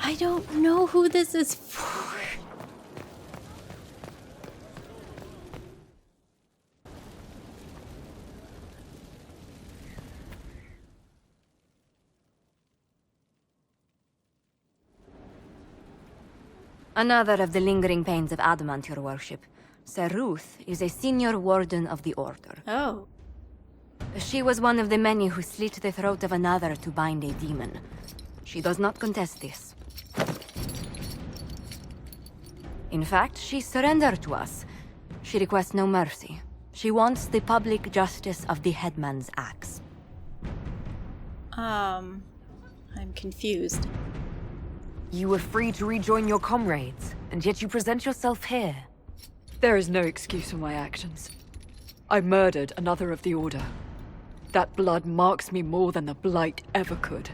I don't know who this is for. Another of the lingering pains of adamant, your worship. Sir Ruth is a senior warden of the Order. Oh. She was one of the many who slit the throat of another to bind a demon. She does not contest this. In fact, she surrendered to us. She requests no mercy. She wants the public justice of the headman's axe. I'm confused. You were free to rejoin your comrades, and yet you present yourself here. There is no excuse for my actions. I murdered another of the Order. That blood marks me more than the Blight ever could.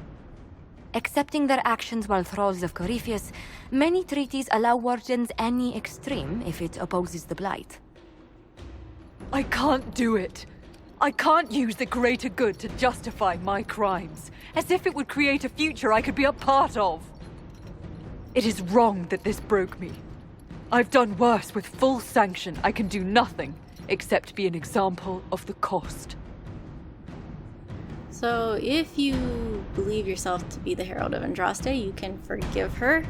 Accepting their actions while thralls of Corypheus, many treaties allow wardens any extreme if it opposes the Blight. I can't do it. I can't use the greater good to justify my crimes, as if it would create a future I could be a part of. It is wrong that this broke me. I've done worse with full sanction. I can do nothing except be an example of the cost. So if you believe yourself to be the Herald of Andraste, you can forgive her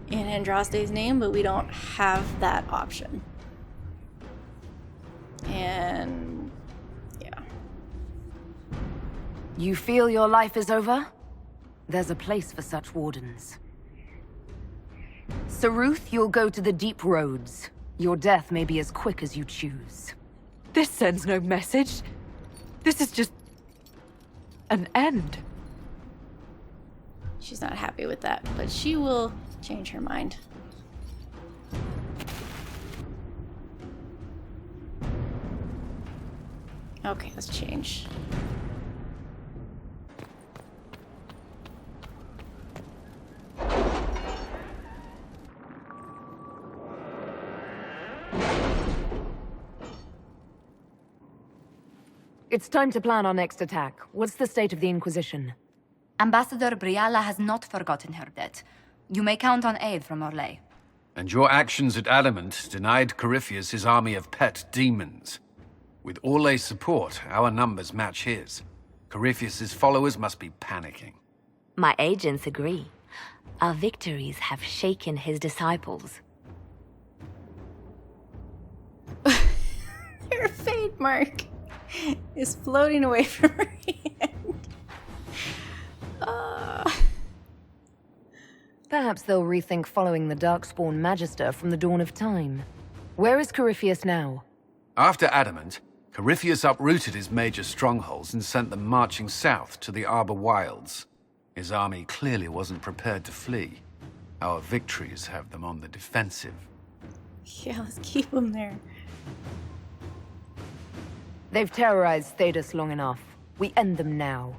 in Andraste's name, but we don't have that option. And yeah. You feel your life is over? There's a place for such wardens. Sir Ruth, you'll go to the deep roads. Your death may be as quick as you choose. This sends no message. This is just an end. She's not happy with that, but she will change her mind. Okay, let's change. It's time to plan our next attack. What's the state of the Inquisition? Ambassador Briala has not forgotten her debt. You may count on aid from Orlais. And your actions at Adamant denied Corypheus his army of pet demons. With Orlais' support, our numbers match his. Corypheus' followers must be panicking. My agents agree. Our victories have shaken his disciples. Her fade mark is floating away from her hand. Perhaps they'll rethink following the darkspawn Magister from the dawn of time. Where is Corypheus now? After Adamant, Corypheus uprooted his major strongholds and sent them marching south to the Arbor Wilds. His army clearly wasn't prepared to flee. Our victories have them on the defensive. Yeah, let's keep them there. They've terrorized Thedas long enough. We end them now.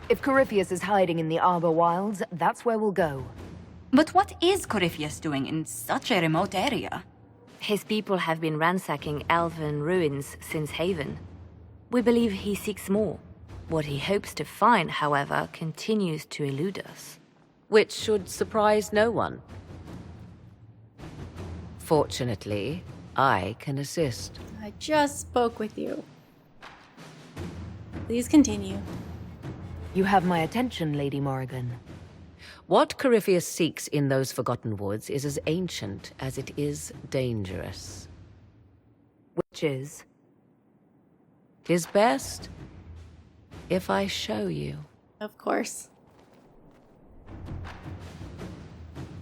If Corypheus is hiding in the Arbor Wilds, that's where we'll go. But what is Corypheus doing in such a remote area? His people have been ransacking elven ruins since Haven. We believe he seeks more. What he hopes to find, however, continues to elude us. Which should surprise no one. Fortunately, I can assist. I just spoke with you. Please continue. You have my attention, Lady Morrigan. What Corypheus seeks in those Forgotten Woods is as ancient as it is dangerous. Which is? Tis best if I show you. Of course.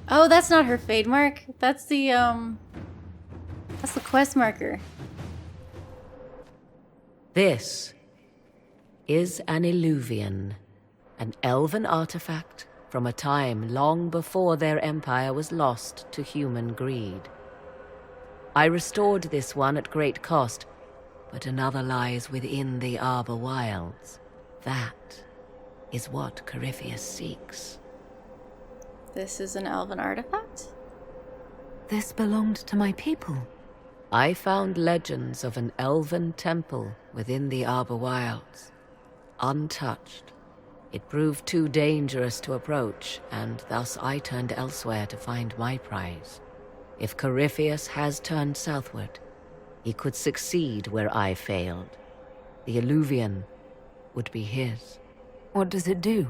Oh, that's not her fade mark. That's the quest marker. This is an Eluvian, an elven artifact from a time long before their empire was lost to human greed. I restored this one at great cost, but another lies within the Arbor Wilds. That is what Corypheus seeks. This is an elven artifact? This belonged to my people. I found legends of an elven temple within the Arbor Wilds, untouched, It proved too dangerous to approach, and thus I turned elsewhere to find my prize. If Corypheus has turned southward, he could succeed where I failed. The Eluvian would be his. What does it do?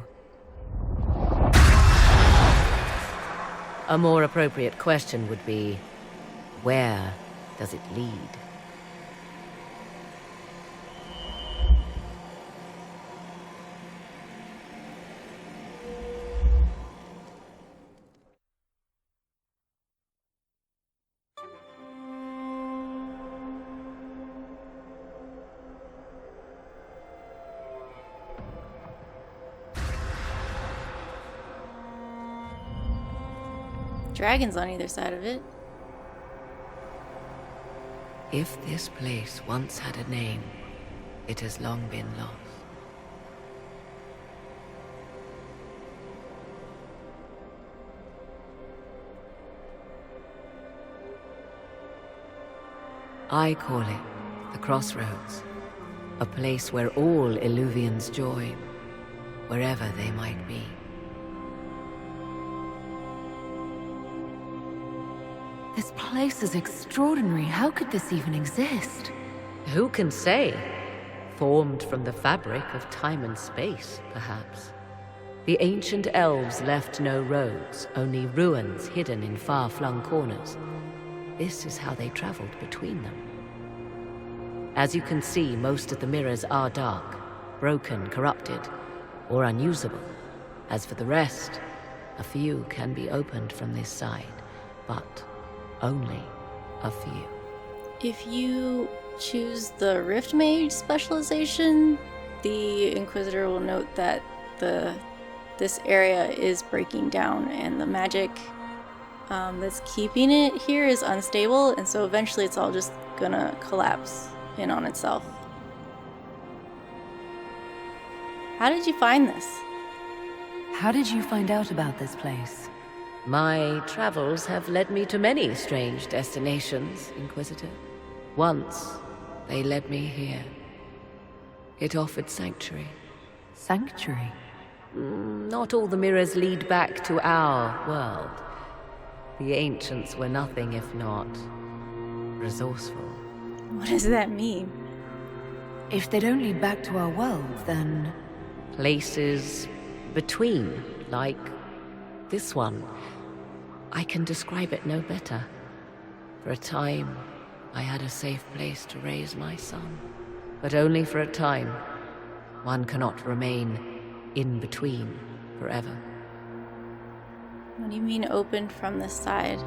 A more appropriate question would be, where does it lead? Dragons on either side of it. If this place once had a name, it has long been lost. I call it the Crossroads, a place where all Eluvians join, wherever they might be. This place is extraordinary. How could this even exist? Who can say? Formed from the fabric of time and space, perhaps. The ancient elves left no roads, only ruins hidden in far-flung corners. This is how they traveled between them. As you can see, most of the mirrors are dark, broken, corrupted, or unusable. As for the rest, a few can be opened from this side, but only a few. If you choose the Rift Mage specialization, the Inquisitor will note that this area is breaking down and the magic that's keeping it here is unstable, and so eventually it's all just gonna collapse in on itself. How did you find this? How did you find out about this place? My travels have led me to many strange destinations, Inquisitor. Once, they led me here. It offered sanctuary. Sanctuary? Not all the mirrors lead back to our world. The ancients were nothing if not resourceful. What does that mean? If they don't lead back to our world, then... Places between, like this one. I can describe it no better. For a time, I had a safe place to raise my son. But only for a time. One cannot remain in between forever. What do you mean opened from this side?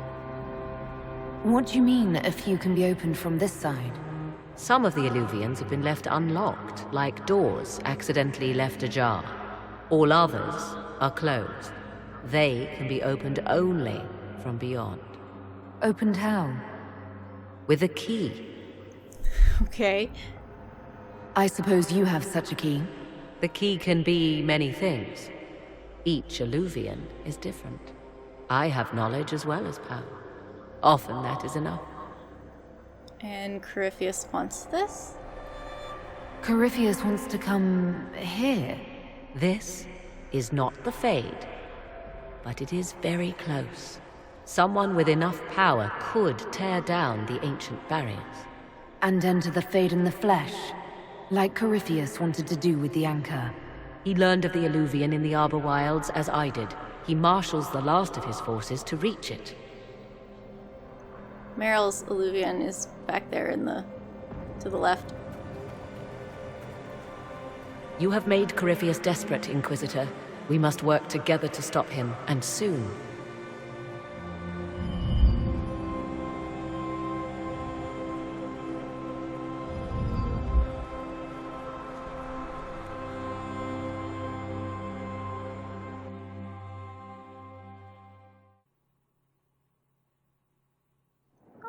What do you mean, a few can be opened from this side? Some of the Eluvians have been left unlocked, like doors accidentally left ajar. All others are closed. They can be opened only from beyond. Opened how? With a key. Okay. I suppose you have such a key. The key can be many things. Each Eluvian is different. I have knowledge as well as power. Often that is enough. And Corypheus wants this? Corypheus wants to come here. This is not the Fade, but it is very close. Someone with enough power could tear down the ancient barriers. And enter the Fade in the flesh, like Corypheus wanted to do with the Anchor. He learned of the Eluvian in the Arbor Wilds as I did. He marshals the last of his forces to reach it. Meryl's Eluvian is back there to the left. You have made Corypheus desperate, Inquisitor. We must work together to stop him, and soon.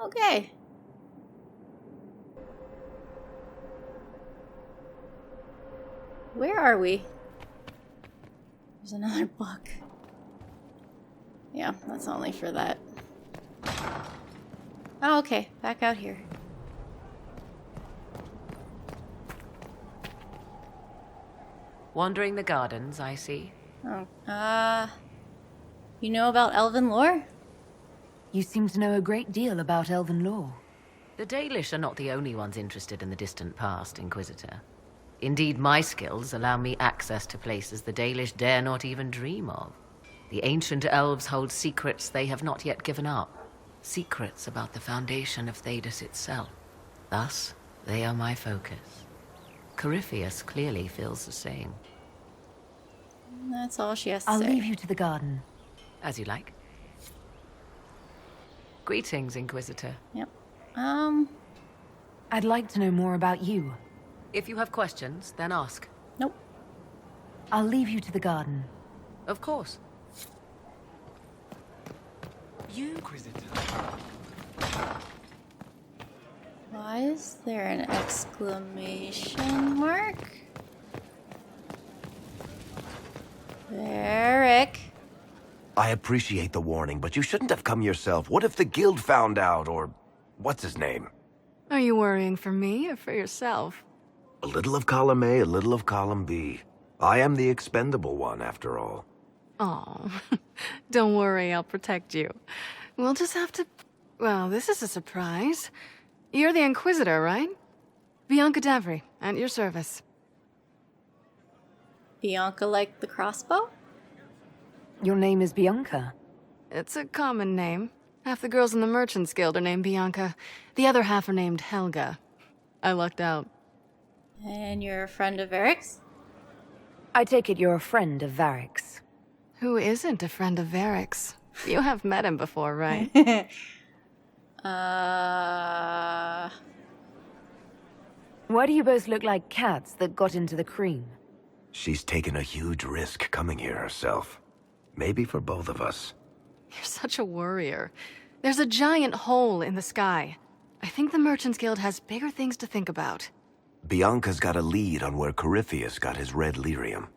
Okay. Where are we? There's another book. Yeah, that's only for that. Oh, okay. Back out here. Wandering the gardens, I see. Oh, you know about elven lore? You seem to know a great deal about elven lore. The Dalish are not the only ones interested in the distant past, Inquisitor. Indeed, my skills allow me access to places the Dalish dare not even dream of. The ancient elves hold secrets they have not yet given up. Secrets about the foundation of Thedas itself. Thus, they are my focus. Corypheus clearly feels the same. That's all she has to I'll say. leave you to the garden. As you like. Greetings, Inquisitor. Yep. I'd like to know more about you. If you have questions, then ask. Nope. I'll leave you to the garden. Of course. You, Inquisitor. Why is there an exclamation mark? Varric. I appreciate the warning, but you shouldn't have come yourself. What if the guild found out, or what's his name? Are you worrying for me or for yourself? A little of column A, a little of column B. I am the expendable one, after all. Oh, don't worry, I'll protect you. We'll just have to... Well, this is a surprise. You're the Inquisitor, right? Bianca Davry, at your service. Bianca like the crossbow? Your name is Bianca. It's a common name. Half the girls in the Merchants Guild are named Bianca. The other half are named Helga. I lucked out. And you're a friend of Varric's? I take it you're a friend of Varric's. Who isn't a friend of Varric's? You have met him before, right? Why do you both look like cats that got into the cream? She's taken a huge risk coming here herself. Maybe for both of us. You're such a worrier. There's a giant hole in the sky. I think the Merchants Guild has bigger things to think about. Bianca's got a lead on where Corypheus got his red lyrium.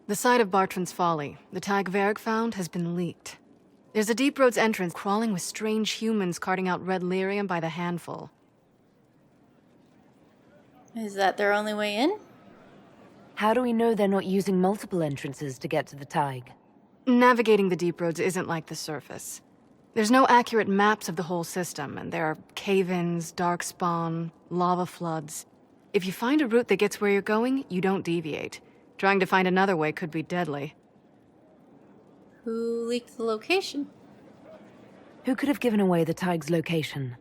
The site of Bartran's Folly, the tag Varric found, has been leaked. There's a Deep Roads entrance crawling with strange humans carting out red lyrium by the handful. Is that their only way in? How do we know they're not using multiple entrances to get to the Tig? Navigating the Deep Roads isn't like the surface. There's no accurate maps of the whole system, and there are cave-ins, darkspawn, lava floods. If you find a route that gets where you're going, you don't deviate. Trying to find another way could be deadly. Who leaked the location? Who could have given away the Tig's location?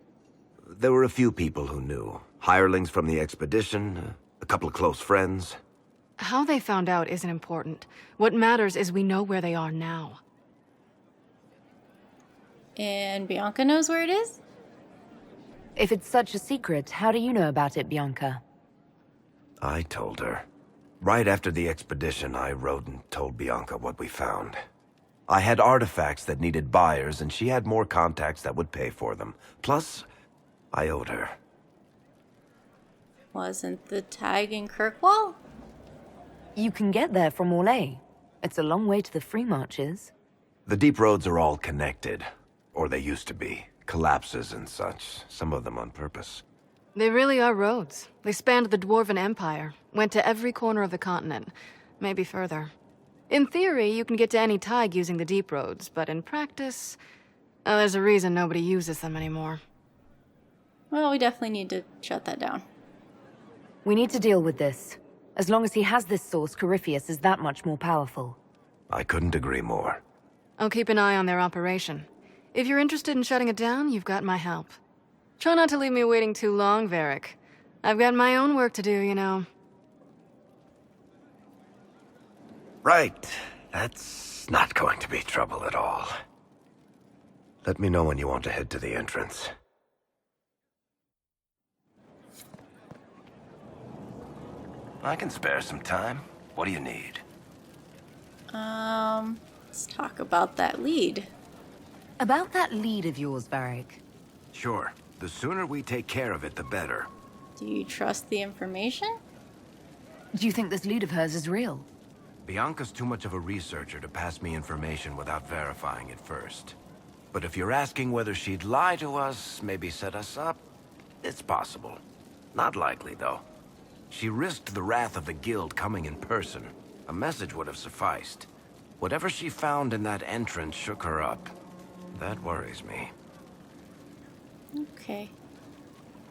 There were a few people who knew. Hirelings from the expedition, a couple of close friends. How they found out isn't important. What matters is we know where they are now. And Bianca knows where it is? If it's such a secret, how do you know about it, Bianca? I told her. Right after the expedition, I wrote and told Bianca what we found. I had artifacts that needed buyers, and she had more contacts that would pay for them. Plus, I owed her. Wasn't the tag in Kirkwall? You can get there from Orlais. It's a long way to the Free Marches. The deep roads are all connected. Or they used to be. Collapses and such, some of them on purpose. They really are roads. They spanned the Dwarven Empire, went to every corner of the continent, maybe further. In theory, you can get to any Tig using the deep roads, but in practice, there's a reason nobody uses them anymore. Well, we definitely need to shut that down. We need to deal with this. As long as he has this source, Corypheus is that much more powerful. I couldn't agree more. I'll keep an eye on their operation. If you're interested in shutting it down, you've got my help. Try not to leave me waiting too long, Varric. I've got my own work to do, you know. Right. That's not going to be trouble at all. Let me know when you want to head to the entrance. I can spare some time. What do you need? Let's talk about that lead. About that lead of yours, Varric. Sure. The sooner we take care of it, the better. Do you trust the information? Do you think this lead of hers is real? Bianca's too much of a researcher to pass me information without verifying it first. But if you're asking whether she'd lie to us, maybe set us up, it's possible. Not likely, though. She risked the wrath of the guild coming in person. A message would have sufficed. Whatever she found in that entrance shook her up. That worries me. Okay.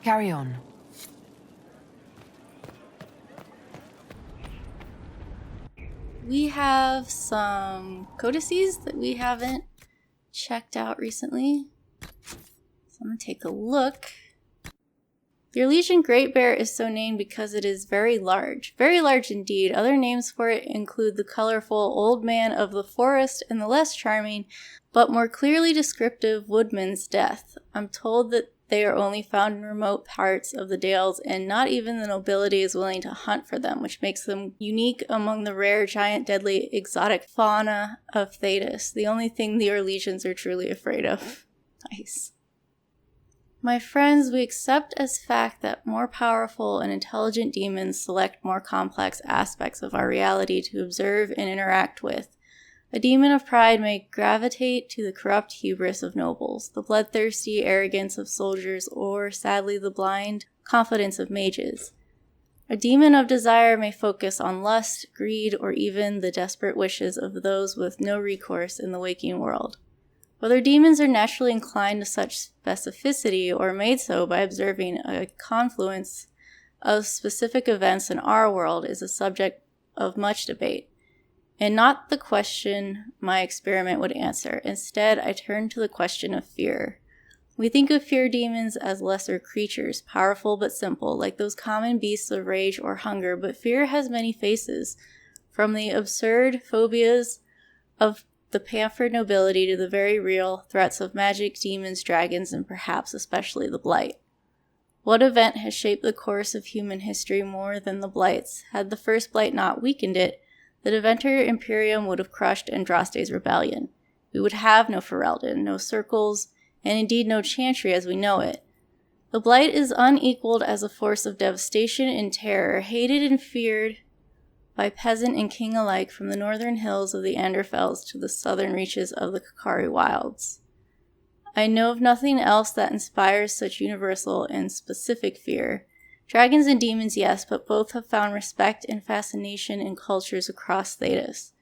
Carry on. We have some codices that we haven't checked out recently. So I'm gonna take a look. The Elysian Great Bear is so named because it is very large indeed. Other names for it include the colorful Old Man of the Forest and the less charming, but more clearly descriptive Woodman's Death. I'm told that they are only found in remote parts of the Dales, and not even the nobility is willing to hunt for them, which makes them unique among the rare, giant, deadly, exotic fauna of Thedas, the only thing the Orlesians are truly afraid of. Nice. My friends, we accept as fact that more powerful and intelligent demons select more complex aspects of our reality to observe and interact with. A demon of pride may gravitate to the corrupt hubris of nobles, the bloodthirsty arrogance of soldiers, or, sadly, the blind confidence of mages. A demon of desire may focus on lust, greed, or even the desperate wishes of those with no recourse in the waking world. Whether demons are naturally inclined to such specificity or made so by observing a confluence of specific events in our world is a subject of much debate, and not the question my experiment would answer. Instead, I turn to the question of fear. We think of fear demons as lesser creatures, powerful but simple, like those common beasts of rage or hunger, but fear has many faces, from the absurd phobias of the pampered nobility to the very real threats of magic, demons, dragons, and perhaps especially the Blight. What event has shaped the course of human history more than the Blights? Had the first Blight not weakened it, the Deventer Imperium would have crushed Andraste's rebellion. We would have no Ferelden, no circles, and indeed no Chantry as we know it. The Blight is unequaled as a force of devastation and terror, hated and feared by peasant and king alike from the northern hills of the Anderfells to the southern reaches of the Kakari wilds. I know of nothing else that inspires such universal and specific fear. Dragons and demons, yes, but both have found respect and fascination in cultures across Thedas.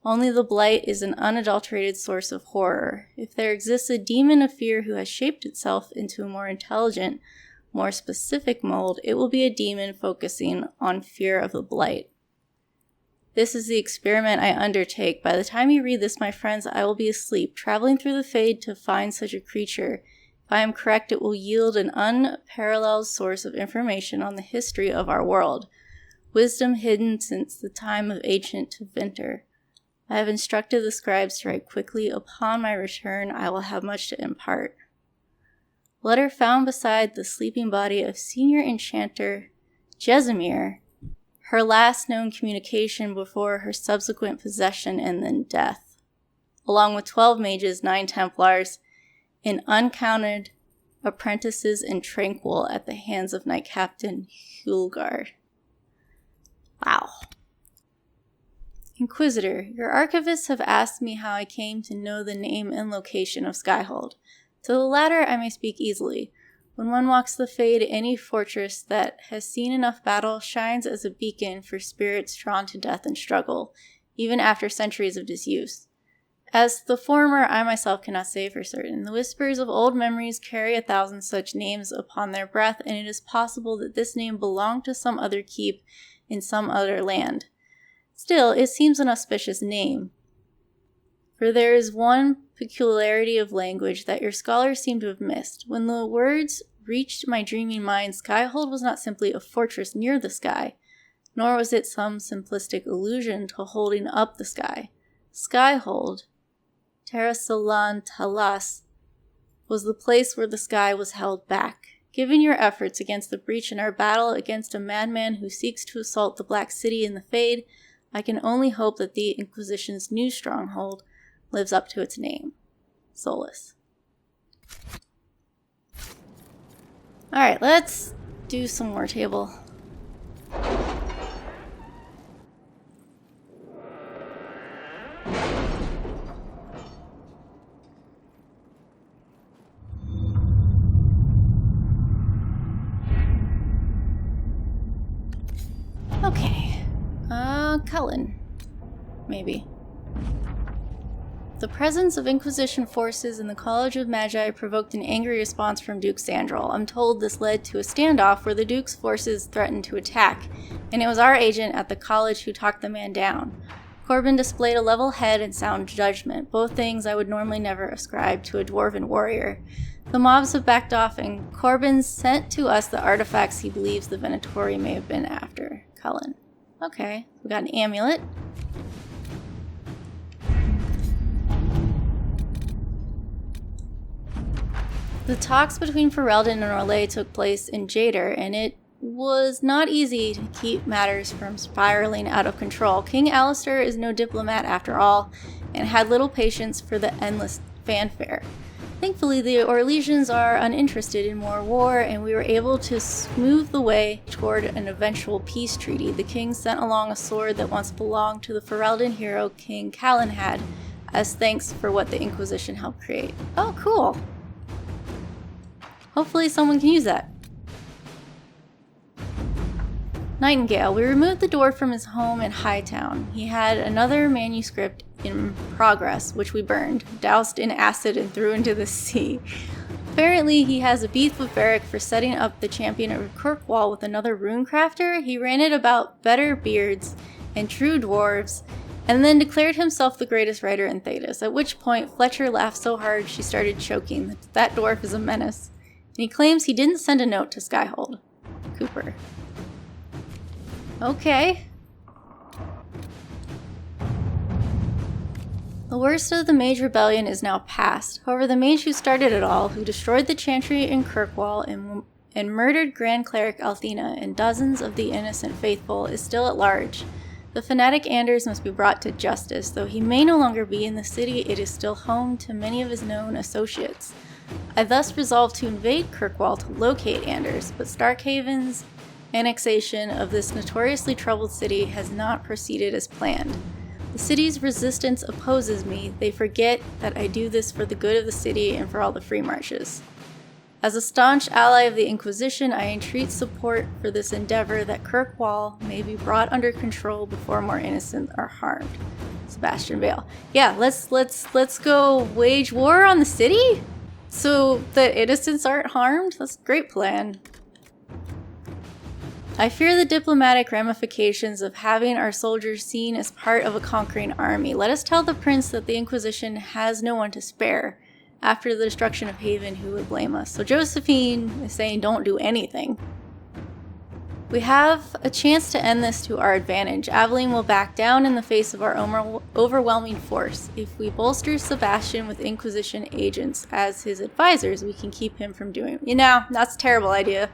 Only the Blight is an unadulterated source of horror. If there exists a demon of fear who has shaped itself into a more intelligent, more specific mold, it will be a demon focusing on fear of the Blight. This is the experiment I undertake. By the time you read this, my friends, I will be asleep, traveling through the Fade to find such a creature. If I am correct, it will yield an unparalleled source of information on the history of our world, wisdom hidden since the time of ancient Deventer. I have instructed the scribes to write quickly. Upon my return, I will have much to impart. Letter found beside the sleeping body of Senior Enchanter Jesimir, her last known communication before her subsequent possession and then death, along with 12 mages, 9 Templars, and uncounted apprentices in Tranquil at the hands of Knight Captain Hulgard. Wow. Inquisitor, your archivists have asked me how I came to know the name and location of Skyhold. To the latter I may speak easily. When one walks the Fade, any fortress that has seen enough battle shines as a beacon for spirits drawn to death and struggle, even after centuries of disuse. As the former, I myself cannot say for certain. The whispers of old memories carry 1,000 such names upon their breath, and it is possible that this name belonged to some other keep in some other land. Still, it seems an auspicious name, for there is one peculiarity of language that your scholars seem to have missed. When the words reached my dreaming mind, Skyhold was not simply a fortress near the sky, nor was it some simplistic allusion to holding up the sky. Skyhold, Terra Solan Talas, was the place where the sky was held back. Given your efforts against the breach in our battle against a madman who seeks to assault the Black City in the Fade, I can only hope that the Inquisition's new stronghold lives up to its name. Solas. Alright, let's do some more table. Okay. Cullen. maybe. The presence of Inquisition forces in the College of Magi provoked an angry response from Duke Sandral. I'm told this led to a standoff where the Duke's forces threatened to attack, and it was our agent at the college who talked the man down. Corbin displayed a level head and sound judgment, both things I would normally never ascribe to a dwarven warrior. The mobs have backed off, and Corbin sent to us the artifacts he believes the Venatori may have been after. Cullen. Okay, we got an amulet. The talks between Ferelden and Orlais took place in Jader, and it was not easy to keep matters from spiraling out of control. King Alistair is no diplomat after all, and had little patience for the endless fanfare. Thankfully, the Orlesians are uninterested in more war, and we were able to smooth the way toward an eventual peace treaty. The king sent along a sword that once belonged to the Ferelden hero King Callan had, as thanks for what the Inquisition helped create. Oh, cool! Hopefully someone can use that. Nightingale. We removed the dwarf from his home in Hightown. He had another manuscript in progress, which we burned, doused in acid, and threw into the sea. Apparently, he has a beef with Varric for setting up the champion of Kirkwall with another runecrafter. He ranted about better beards and true dwarves, and then declared himself the greatest writer in Thedas, at which point Fletcher laughed so hard she started choking. That dwarf is a menace. And he claims he didn't send a note to Skyhold. Cooper. Okay. The worst of the Mage Rebellion is now past. However, the mage who started it all, who destroyed the Chantry in Kirkwall and murdered Grand Cleric Althena and dozens of the innocent faithful, is still at large. The fanatic Anders must be brought to justice. Though he may no longer be in the city, it is still home to many of his known associates. I thus resolved to invade Kirkwall to locate Anders, but Starkhaven's annexation of this notoriously troubled city has not proceeded as planned. The city's resistance opposes me. They forget that I do this for the good of the city and for all the free marches. As a staunch ally of the Inquisition, I entreat support for this endeavor that Kirkwall may be brought under control before more innocents are harmed. Sebastian Vale. Yeah, let's go wage war on the city so the innocents aren't harmed. That's a great plan. I fear the diplomatic ramifications of having our soldiers seen as part of a conquering army. Let us tell the prince that the Inquisition has no one to spare. After the destruction of Haven, who would blame us? So Josephine is saying don't do anything. We have a chance to end this to our advantage. Aveline will back down in the face of our overwhelming force. If we bolster Sebastian with Inquisition agents as his advisors, we can keep him from doing... You know, that's a terrible idea.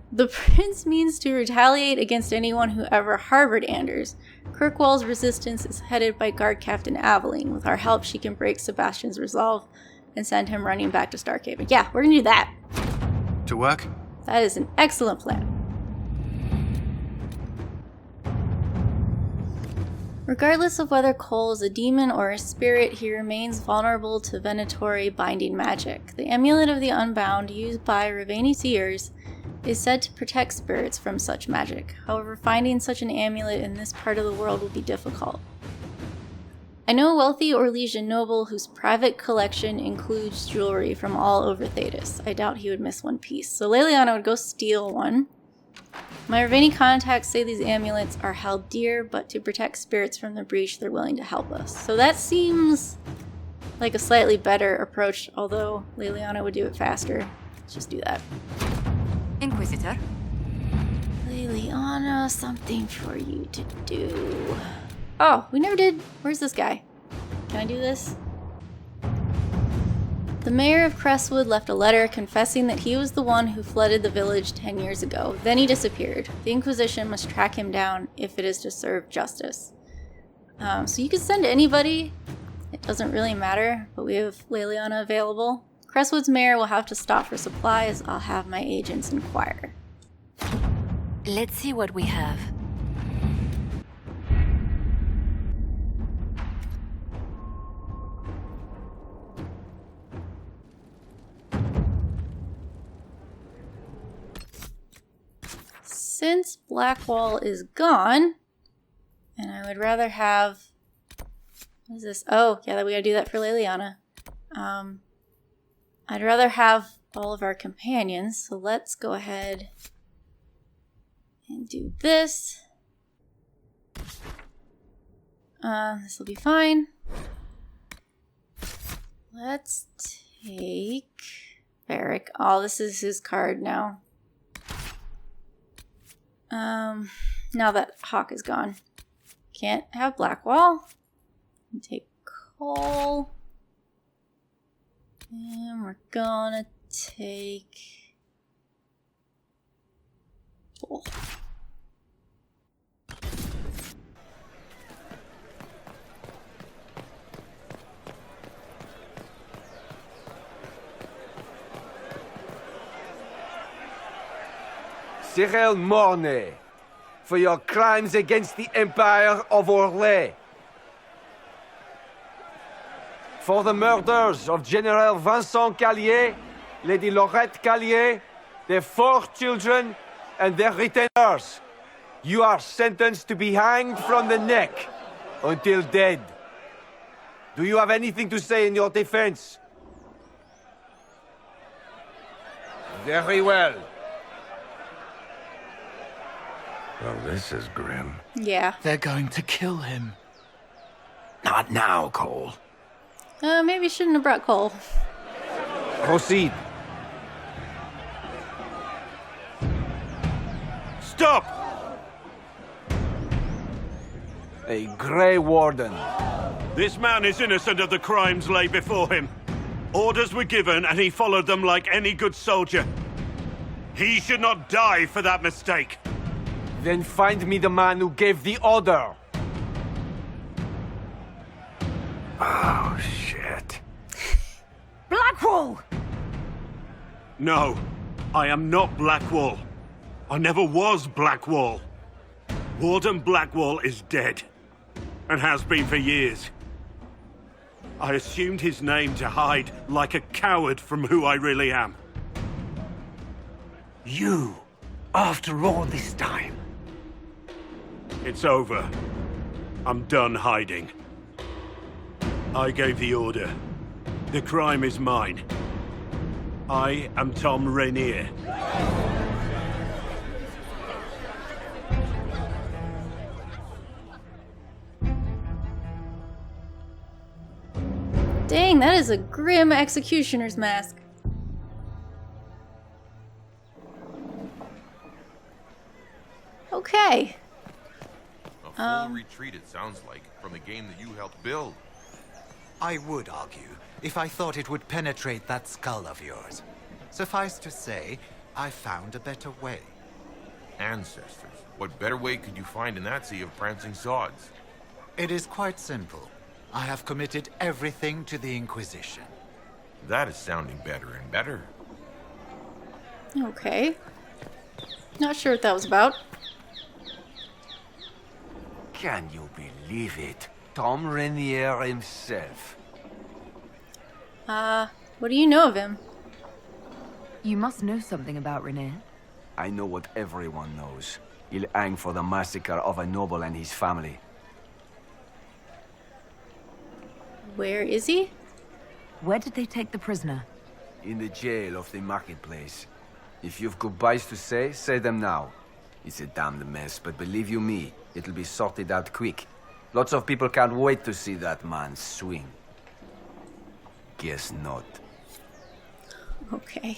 The prince means to retaliate against anyone who ever harbored Anders. Kirkwall's resistance is headed by Guard Captain Aveline. With our help, she can break Sebastian's resolve and send him running back to Starkhaven. Yeah, we're gonna do that. To work? That is an excellent plan. Regardless of whether Cole is a demon or a spirit, he remains vulnerable to Venatori binding magic. The Amulet of the Unbound, used by Ravani seers, is said to protect spirits from such magic. However, finding such an amulet in this part of the world will be difficult. I know a wealthy Orlesian noble whose private collection includes jewelry from all over Thedas. I doubt he would miss one piece, so Leliana would go steal one. My Ravani contacts say these amulets are held dear, but to protect spirits from the breach, they're willing to help us. So that seems like a slightly better approach, although Leliana would do it faster. Let's just do that. Inquisitor? Leliana, something for you to do. Oh, we never did. Where's this guy? Can I do this? The mayor of Crestwood left a letter confessing that he was the one who flooded the village 10 years ago. Then he disappeared. The Inquisition must track him down if it is to serve justice. So you can send anybody. It doesn't really matter, but we have Leliana available. Crestwood's mayor will have to stop for supplies. I'll have my agents inquire. Let's see what we have. Since Blackwall is gone, and I would rather have What is this? Oh, yeah, we gotta do that for Liara. I'd rather have all of our companions, so let's go ahead and do this. This will be fine. Let's take Varric. Oh, this is his card now. Now that Hawk is gone. Can't have Blackwall. Take Cole. And we're gonna take Bull. Cyril Mornay, for your crimes against the Empire of Orlais. For the murders of General Vincent Callier, Lady Laurette Callier, their 4 children, and their retainers. You are sentenced to be hanged from the neck until dead. Do you have anything to say in your defense? Very well. Well, this is grim. Yeah. They're going to kill him. Not now, Cole. Maybe shouldn't have brought Cole. Proceed. Stop! A Grey Warden. This man is innocent of the crimes laid before him. Orders were given and he followed them like any good soldier. He should not die for that mistake. Then find me the man who gave the order. Oh, shit. Blackwall! No, I am not Blackwall. I never was Blackwall. Warden Blackwall is dead, and has been for years. I assumed his name to hide like a coward from who I really am. You, after all this time. It's over. I'm done hiding. I gave the order. The crime is mine. I am Tom Rainier. Dang, that is a grim executioner's mask. Okay. A full retreat, it sounds like, from the game that you helped build. I would argue, if I thought it would penetrate that skull of yours. Suffice to say, I found a better way. Ancestors. What better way could you find in that sea of prancing sods? It is quite simple. I have committed everything to the Inquisition. That is sounding better and better. Okay. Not sure what that was about. Can you believe it? Tom Rainier himself. What do you know of him? You must know something about Rainier. I know what everyone knows. He'll hang for the massacre of a noble and his family. Where is he? Where did they take the prisoner? In the jail of the marketplace. If you've goodbyes to say them now. It's a damned mess, but believe you me, it'll be sorted out quick. Lots of people can't wait to see that man swing. Guess not. Okay.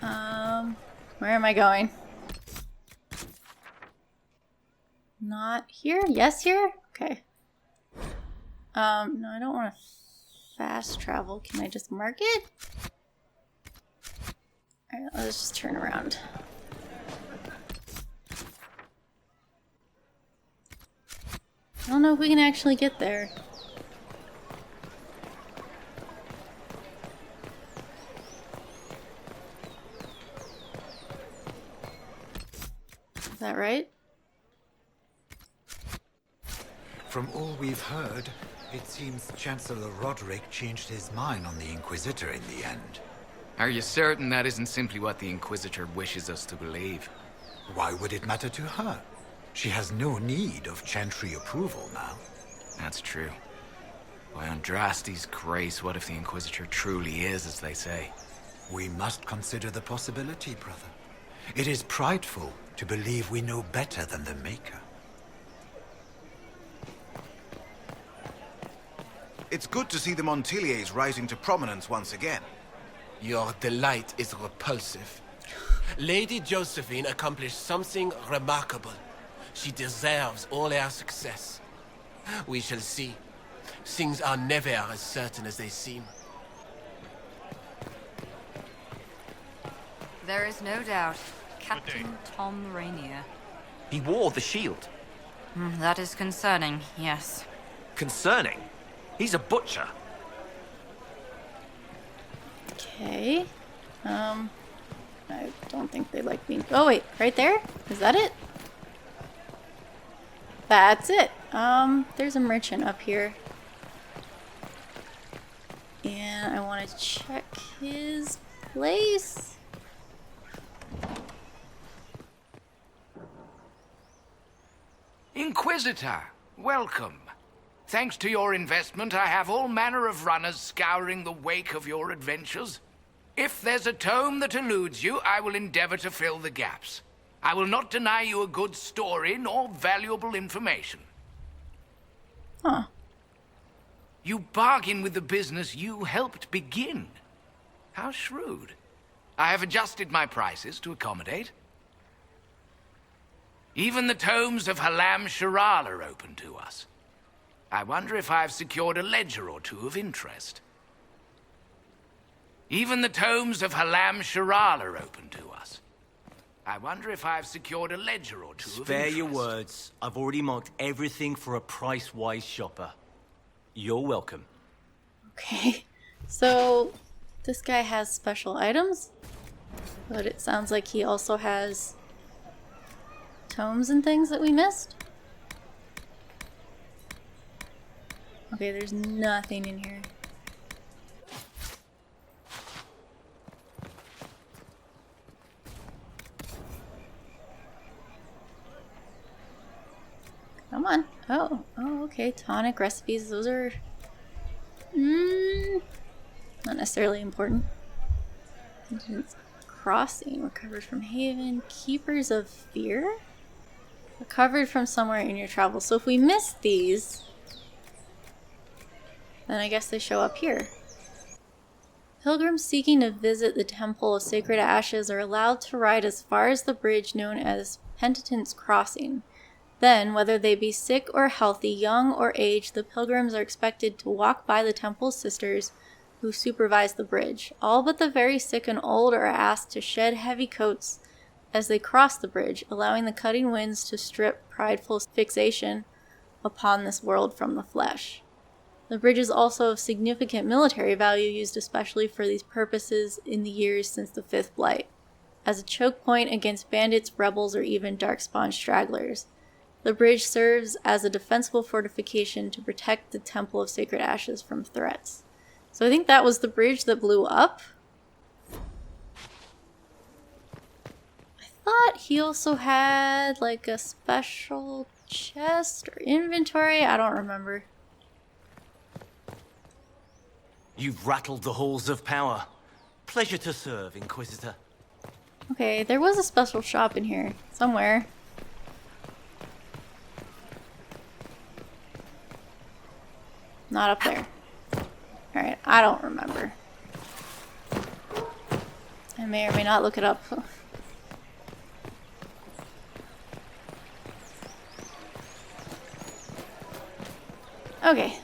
Where am I going? Not here? Yes, here? Okay. No, I don't want to fast travel. Can I just mark it? Alright, let's just turn around. I don't know if we can actually get there. Is that right? From all we've heard, it seems Chancellor Roderick changed his mind on the Inquisitor in the end. Are you certain that isn't simply what the Inquisitor wishes us to believe? Why would it matter to her? She has no need of Chantry approval now. That's true. By Andraste's grace, what if the Inquisitor truly is as they say? We must consider the possibility, brother. It is prideful to believe we know better than the Maker. It's good to see the Montiliers rising to prominence once again. Your delight is repulsive. Lady Josephine accomplished something remarkable. She deserves all our success. We shall see. Things are never as certain as they seem. There is no doubt. Captain Tom Rainier. He wore the shield. That is concerning, yes. Concerning? He's a butcher. Okay. I don't think they like me. Oh wait, right there? Is that it? That's it. There's a merchant up here. And I want to check his place. Inquisitor, welcome. Thanks to your investment, I have all manner of runners scouring the wake of your adventures. If there's a tome that eludes you, I will endeavor to fill the gaps. I will not deny you a good story nor valuable information. Huh. You bargain with the business you helped begin. How shrewd. I have adjusted my prices to accommodate. Even the tomes of Halam Shiral are open to us. I wonder if I've secured a ledger or two of interest. Even the tomes of Halam Shiral are open to us. I wonder if I've secured a ledger or two of interest. Spare your words. I've already marked everything for a price-wise shopper. You're welcome. Okay. So, this guy has special items, but it sounds like he also has tomes and things that we missed. Okay, there's nothing in here. Come on. Oh, okay. Tonic recipes. Those are not necessarily important. Crossing. Recovered from Haven. Keepers of Fear. Recovered from somewhere in your travels. So if we miss these, then I guess they show up here. Pilgrims seeking to visit the Temple of Sacred Ashes are allowed to ride as far as the bridge known as Penitent's Crossing. Then, whether they be sick or healthy, young or aged, the pilgrims are expected to walk by the temple's sisters who supervise the bridge. All but the very sick and old are asked to shed heavy coats as they cross the bridge, allowing the cutting winds to strip prideful fixation upon this world from the flesh. The bridge is also of significant military value, used especially for these purposes in the years since the Fifth Blight, as a choke point against bandits, rebels, or even darkspawn stragglers. The bridge serves as a defensible fortification to protect the Temple of Sacred Ashes from threats. So I think that was the bridge that blew up. I thought he also had like a special chest or inventory. I don't remember. You've rattled the halls of power. Pleasure to serve, Inquisitor. Okay, there was a special shop in here somewhere. Not up there. Alright, I don't remember. I may or may not look it up. Okay.